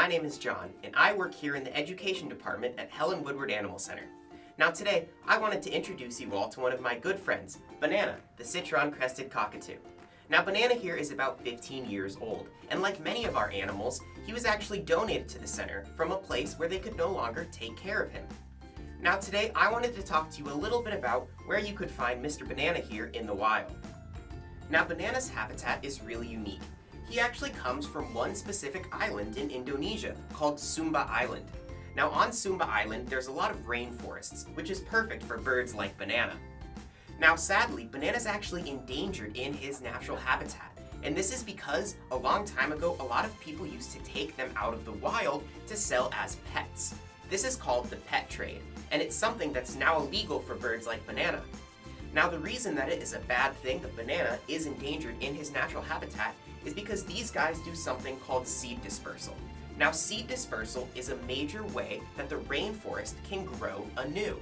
My name is John, and I work here in the Education Department at Helen Woodward Animal Center. Now today, I wanted to introduce you all to one of my good friends, Banana, the Citron Crested Cockatoo. Now Banana here is about 15 years old, and like many of our animals, he was actually donated to the center from a place where they could no longer take care of him. Now today, I wanted to talk to you a little bit about where you could find Mr. Banana here in the wild. Now Banana's habitat is really unique. He actually comes from one specific island in Indonesia called Sumba Island. Now on Sumba Island, there's a lot of rainforests, which is perfect for birds like Banana. Now sadly, Banana's actually endangered in his natural habitat, and this is because a long time ago, a lot of people used to take them out of the wild to sell as pets. This is called the pet trade, and it's something that's now illegal for birds like Banana. Now the reason that it is a bad thing that Banana is endangered in his natural habitat is because these guys do something called seed dispersal. Now seed dispersal is a major way that the rainforest can grow anew.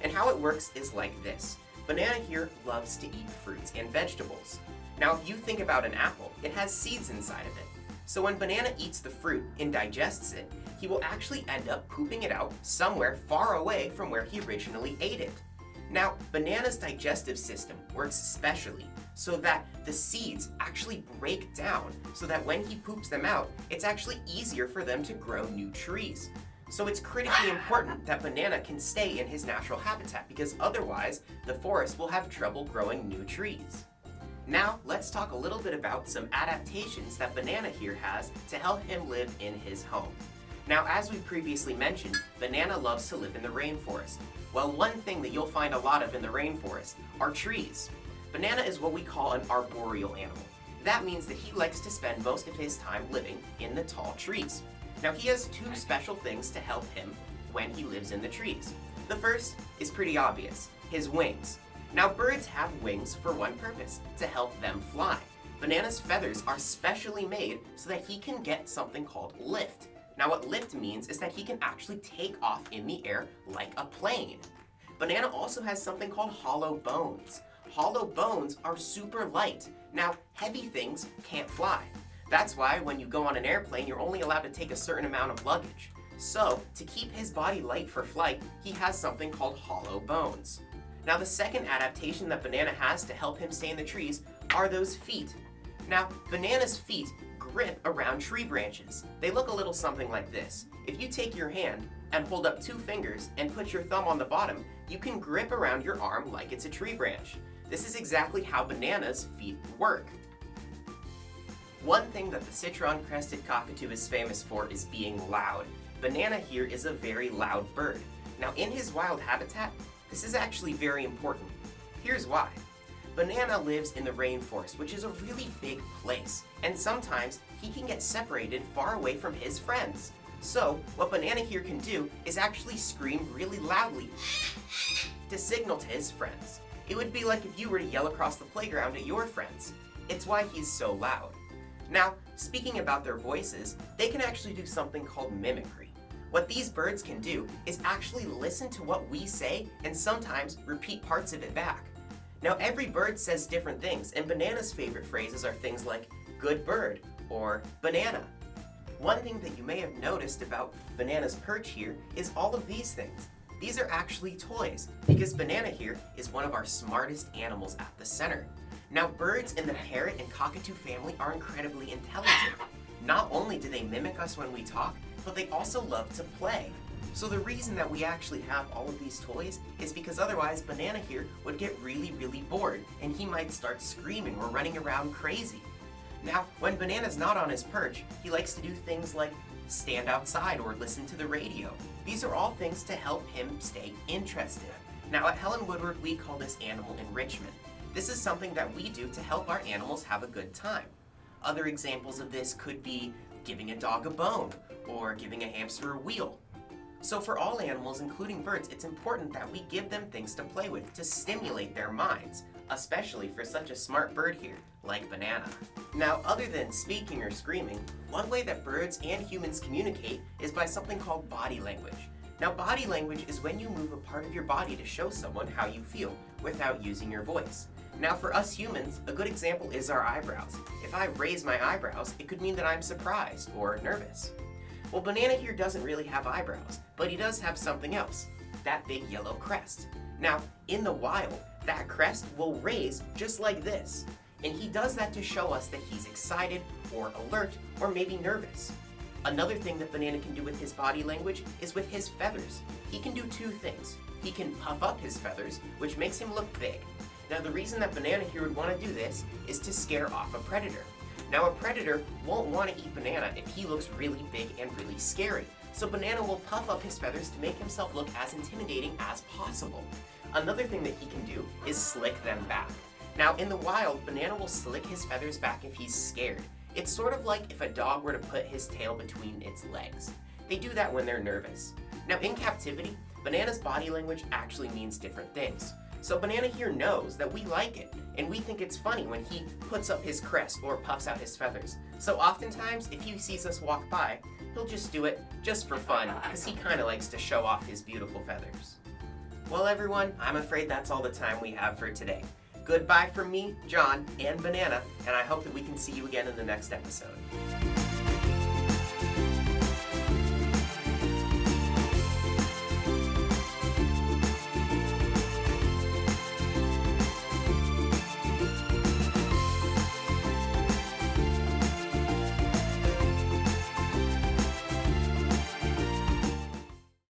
And how it works is like this. Banana here loves to eat fruits and vegetables. Now if you think about an apple, it has seeds inside of it. So when Banana eats the fruit and digests it, he will actually end up pooping it out somewhere far away from where he originally ate it. Now, Banana's digestive system works specially so that the seeds actually break down so that when he poops them out, it's actually easier for them to grow new trees. So it's critically important that Banana can stay in his natural habitat because otherwise the forest will have trouble growing new trees. Now, let's talk a little bit about some adaptations that Banana here has to help him live in his home. Now, as we previously mentioned, Banana loves to live in the rainforest. Well, one thing that you'll find a lot of in the rainforest are trees. Banana is what we call an arboreal animal. That means that he likes to spend most of his time living in the tall trees. Now, he has two special things to help him when he lives in the trees. The first is pretty obvious, his wings. Now, birds have wings for one purpose, to help them fly. Banana's feathers are specially made so that he can get something called lift. Now what lift means is that he can actually take off in the air like a plane. Banana also has something called hollow bones. Hollow bones are super light. Now heavy things can't fly. That's why when you go on an airplane, you're only allowed to take a certain amount of luggage. So to keep his body light for flight, he has something called hollow bones. Now the second adaptation that Banana has to help him stay in the trees are those feet. Now Banana's feet grip around tree branches. They look a little something like this. If you take your hand and hold up two fingers and put your thumb on the bottom, you can grip around your arm like it's a tree branch. This is exactly how Banana's feet work. One thing that the Citron Crested Cockatoo is famous for is being loud. Banana here is a very loud bird. Now in his wild habitat, this is actually very important. Here's why. Banana lives in the rainforest, which is a really big place, and sometimes he can get separated far away from his friends. So, what Banana here can do is actually scream really loudly to signal to his friends. It would be like if you were to yell across the playground at your friends. It's why he's so loud. Now, speaking about their voices, they can actually do something called mimicry. What these birds can do is actually listen to what we say and sometimes repeat parts of it back. Now every bird says different things, and Banana's favorite phrases are things like good bird or banana. One thing that you may have noticed about Banana's perch here is all of these things. These are actually toys because Banana here is one of our smartest animals at the center. Now birds in the parrot and cockatoo family are incredibly intelligent. Not only do they mimic us when we talk, but they also love to play. So the reason that we actually have all of these toys is because otherwise Banana here would get really bored and he might start screaming or running around crazy. Now, when Banana's not on his perch, he likes to do things like stand outside or listen to the radio. These are all things to help him stay interested. Now at Helen Woodward, we call this animal enrichment. This is something that we do to help our animals have a good time. Other examples of this could be giving a dog a bone or giving a hamster a wheel. So for all animals, including birds, it's important that we give them things to play with to stimulate their minds, especially for such a smart bird here, like Banana. Now, other than speaking or screaming, one way that birds and humans communicate is by something called body language. Now, body language is when you move a part of your body to show someone how you feel without using your voice. Now, for us humans, a good example is our eyebrows. If I raise my eyebrows, it could mean that I'm surprised or nervous. Well, Banana here doesn't really have eyebrows, but he does have something else, that big yellow crest. Now, in the wild, that crest will raise just like this. And he does that to show us that he's excited, or alert, or maybe nervous. Another thing that Banana can do with his body language is with his feathers. He can do two things. He can puff up his feathers, which makes him look big. Now, the reason that Banana here would want to do this is to scare off a predator. Now, a predator won't want to eat Banana if he looks really big and really scary. So Banana will puff up his feathers to make himself look as intimidating as possible. Another thing that he can do is slick them back. Now, in the wild, Banana will slick his feathers back if he's scared. It's sort of like if a dog were to put his tail between its legs. They do that when they're nervous. Now, in captivity, Banana's body language actually means different things. So Banana here knows that we like it, and we think it's funny when he puts up his crest or puffs out his feathers. So oftentimes, if he sees us walk by, he'll just do it just for fun, because he kind of likes to show off his beautiful feathers. Well, everyone, I'm afraid that's all the time we have for today. Goodbye from me, John, and Banana, and I hope that we can see you again in the next episode.